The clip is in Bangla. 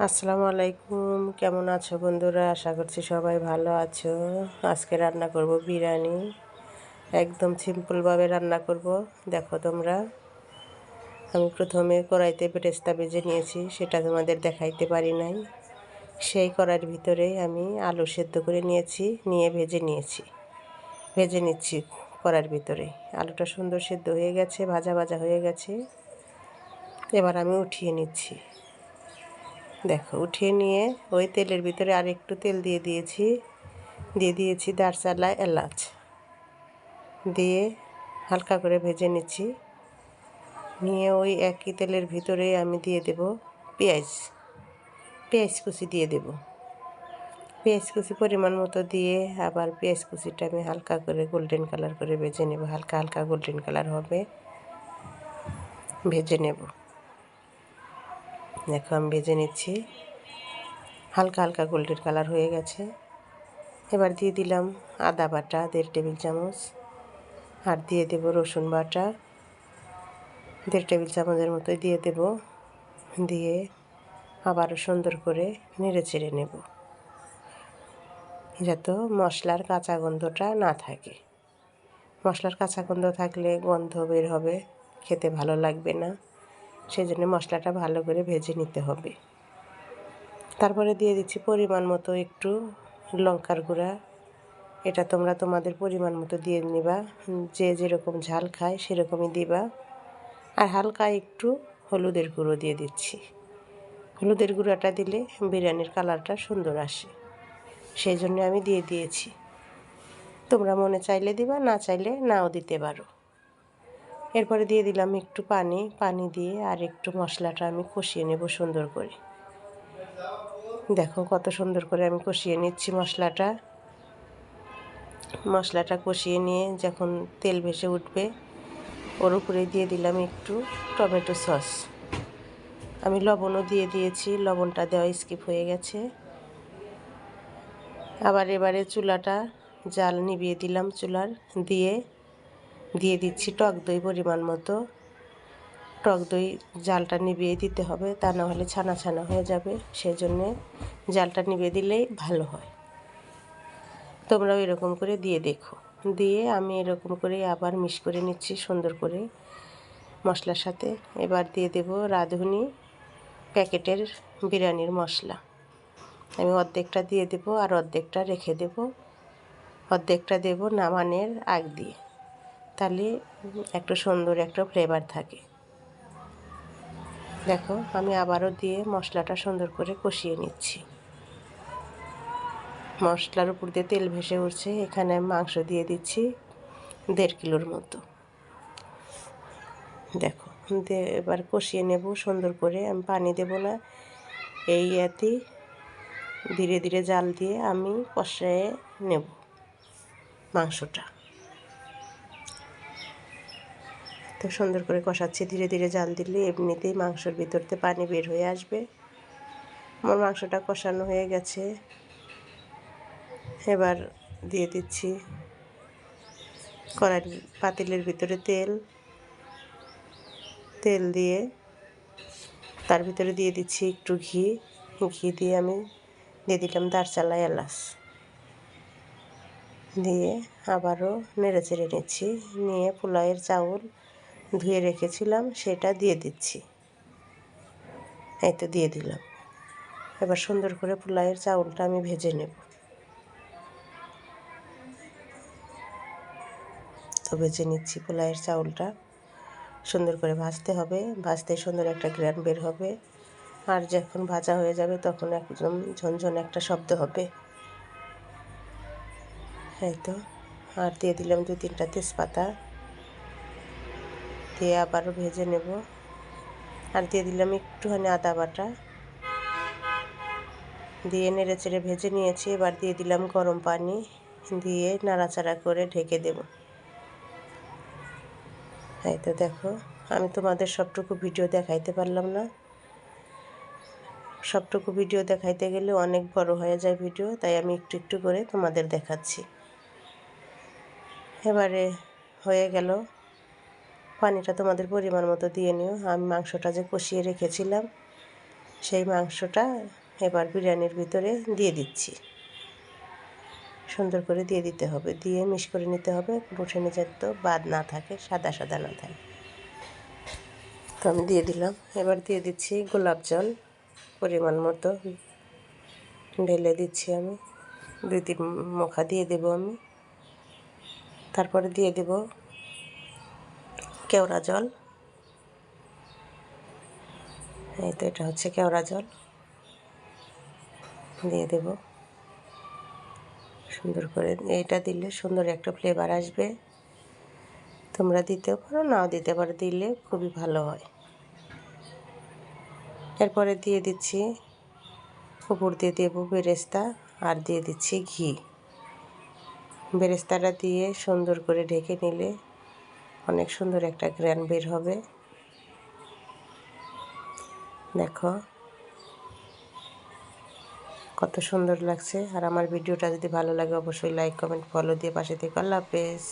আসসালামু আলাইকুম, কেমন আছো বন্ধুরা? আশা করছি সবাই ভালো আছো। আজকে রান্না করব বিরিয়ানি। একদম সিম্পলভাবে রান্না করব। দেখো তোমরা, আমি প্রথমে কড়াইতে বেরেস্তা ভেজে নিয়েছি, সেটা তোমাদের দেখাইতে পারি নাই। সেই কড়াইয়ের ভিতরেই আমি আলু সেদ্ধ করে নিয়েছি, নিয়ে ভেজে নিচ্ছি কড়াইয়ের ভিতরে। আলুটা সুন্দর সেদ্ধ হয়ে গেছে, ভাজা ভাজা হয়ে গেছে। এবার আমি উঠিয়ে নিচ্ছি। দেখো, উঠিয়ে নিয়ে ওই তেলের ভিতরে আর একটু তেল দিয়ে দিয়েছি দারচালা এলাচ দিয়ে হালকা করে ভেজে নিচ্ছি। নিয়ে ওই একই তেলের ভিতরে আমি দিয়ে দেব পেঁয়াজ কুচি দিয়ে দেব। পেঁয়াজ কুচি পরিমাণ মতো দিয়ে আবার পেঁয়াজ কুচিটা আমি হালকা করে গোল্ডেন কালার করে ভেজে নেব। হালকা হালকা গোল্ডেন কালার হবে, ভেজে নেব। দেখো, আমি ভেজে নিচ্ছি, হালকা হালকা গোল্ডেন কালার হয়ে গেছে। এবার দিয়ে দিলাম আদা বাটা 1.5 টেবিল চামচ, আর দিয়ে দেব রসুন বাটা 1.5 টেবিল চামচের মতো দিয়ে দেব। দিয়ে আবারও সুন্দর করে নেড়ে চেড়ে নেব, যাতে মশলার কাঁচা গন্ধটা না থাকে। মশলার কাঁচা গন্ধ থাকলে গন্ধ বের হবে, খেতে ভালো লাগবে না। সেই জন্য মশলাটা ভালো করে ভেজে নিতে হবে। তারপরে দিয়ে দিচ্ছি পরিমাণ মতো একটু লঙ্কার গুঁড়া। এটা তোমরা তোমাদের পরিমাণ মতো দিয়ে নিবা, যে যেরকম ঝাল খায় সেরকমই দিবা। আর হালকা একটু হলুদের গুঁড়ো দিয়ে দিচ্ছি। হলুদের গুঁড়োটা দিলে বিরিয়ানির কালারটা সুন্দর আসে, সেই জন্য আমি দিয়ে দিয়েছি। তোমরা মনে চাইলে দিবা, না চাইলে নাও দিতে পারো। এরপরে দিয়ে দিলাম একটু পানি দিয়ে আর একটু মশলাটা আমি কষিয়ে নেব সুন্দর করে। দেখো কত সুন্দর করে আমি কষিয়ে নিচ্ছি মশলাটা কষিয়ে নিয়ে যখন তেল ভেসে উঠবে, ওর উপরে দিয়ে দিলাম একটু টমেটো সস। আমি লবণও দিয়ে দিয়েছি, লবণটা দেওয়া স্কিপ হয়ে গেছে। আবার এবারে চুলাটা জাল নিভিয়ে দিলাম, দিয়ে দিচ্ছি টক দই পরিমাণ মতো। টক দই জালটা নিভিয়ে দিতে হবে, তা না হলে ছানা ছানা হয়ে যাবে। সেই জন্যে জালটা নিভিয়ে দিলেই ভালো হয়। তোমরাও এরকম করে দিয়ে দেখো। দিয়ে আমি এরকম করে আবার মিক্স করে নিচ্ছি সুন্দর করে মশলার সাথে। এবার দিয়ে দেব রাঁধুনি প্যাকেটের বিরিয়ানির মশলা। আমি অর্ধেকটা দিয়ে দেব আর অর্ধেকটা রেখে দেব। অর্ধেকটা দেব নামানোর আগ দিয়ে, তাহলে একটা সুন্দর একটা ফ্লেভার থাকে। দেখো, আমি আবারও দিয়ে মশলাটা সুন্দর করে কষিয়ে নিচ্ছি। মশলার উপর দিয়ে তেল ভেসে উঠছে। এখানে আমি মাংস দিয়ে দিচ্ছি 1.5 কিলোর মতো। দেখো, এবার কষিয়ে নেব সুন্দর করে। আমি পানি দেব না, এই এতেই ধীরে ধীরে জাল দিয়ে আমি কষিয়ে নেব মাংসটা। তো সুন্দর করে কষাচ্ছি, ধীরে ধীরে জাল দিলে এমনিতেই মাংসের ভিতরতে পানি বের হয়ে আসবে। আমার মাংসটা কষানো হয়ে গেছে। এবার দিয়ে দিচ্ছি কড়াই পাতিলের ভিতরে তেল দিয়ে তার ভিতরে দিয়ে দিচ্ছি একটু ঘি দিয়ে আমি দিয়ে দিলাম দারচালা এলাচ দিয়ে আবারও নেড়ে চেড়ে নিচ্ছি। নিয়ে পোলাওয়ের চাউল ধুয়ে রেখেছিলাম সেটা দিয়ে দিচ্ছি। এই তো দিয়ে দিলাম। এবার সুন্দর করে পোলাওয়ের চাউলটা আমি ভেজে নেব। তো ভেজে নিচ্ছি পোলাওয়ের চাউলটা, সুন্দর করে ভাজতে হবে। ভাজতে সুন্দর একটা গ্রান বের হবে। আর যখন ভাজা হয়ে যাবে তখন একদম ঝনঝন একটা শব্দ হবে। এই তো, আর দিয়ে দিলাম 2-3টা তেজপাতা দিয়ে আবারও ভেজে নেব। আর দিয়ে দিলাম একটুখানি আদা বাটা দিয়ে নেড়ে চেড়ে ভেজে নিয়েছি। এবার দিয়ে দিলাম গরম পানি দিয়ে নাড়াচাড়া করে ঢেকে দেব। এই তো দেখো, আমি তোমাদের সবটুকু ভিডিও দেখাইতে পারলাম না। সবটুকু ভিডিও দেখাইতে গেলে অনেক বড় হয়ে যায় ভিডিও, তাই আমি একটু একটু করে তোমাদের দেখাচ্ছি। এবারে হয়ে গেল। পানিটা তোমাদের পরিমাণ মতো দিয়ে নিও। আমি মাংসটা যে কষিয়ে রেখেছিলাম সেই মাংসটা এবার বিরিয়ানির ভিতরে দিয়ে দিচ্ছি। সুন্দর করে দিয়ে দিতে হবে, দিয়ে মিক্স করে নিতে হবে, রসুনের যাতে বাদ না থাকে, সাদা সাদা না থাকে। তো আমি দিয়ে দিলাম। এবার দিয়ে দিচ্ছি গোলাপ জল পরিমাণ মতো ঢেলে দিচ্ছি আমি, 2-3 মুখা দিয়ে দেব আমি। তারপরে দিয়ে দেব কেওড়া জল। এই তো এটা হচ্ছে কেওড়া জল, দিয়ে দেব সুন্দর করে। এইটা দিলে সুন্দর একটা ফ্লেভার আসবে, তোমরা দিতেও পারো নাও দিতে পারো, দিলে খুবই ভালো হয়। এরপরে দিয়ে দিচ্ছি, উপর দিয়ে দেব বেরেস্তা, আর দিয়ে দিচ্ছি ঘি। বেরেস্তাটা দিয়ে সুন্দর করে ঢেকে নিলে অনেক সুন্দর একটা ঘ্রাণ বের হবে। দেখো কত সুন্দর লাগছে। আর আমার ভিডিওটা যদি ভালো লাগে অবশ্যই লাইক কমেন্ট ফলো দিয়ে পাশে থেকে। আল্লাহ হাফেজ।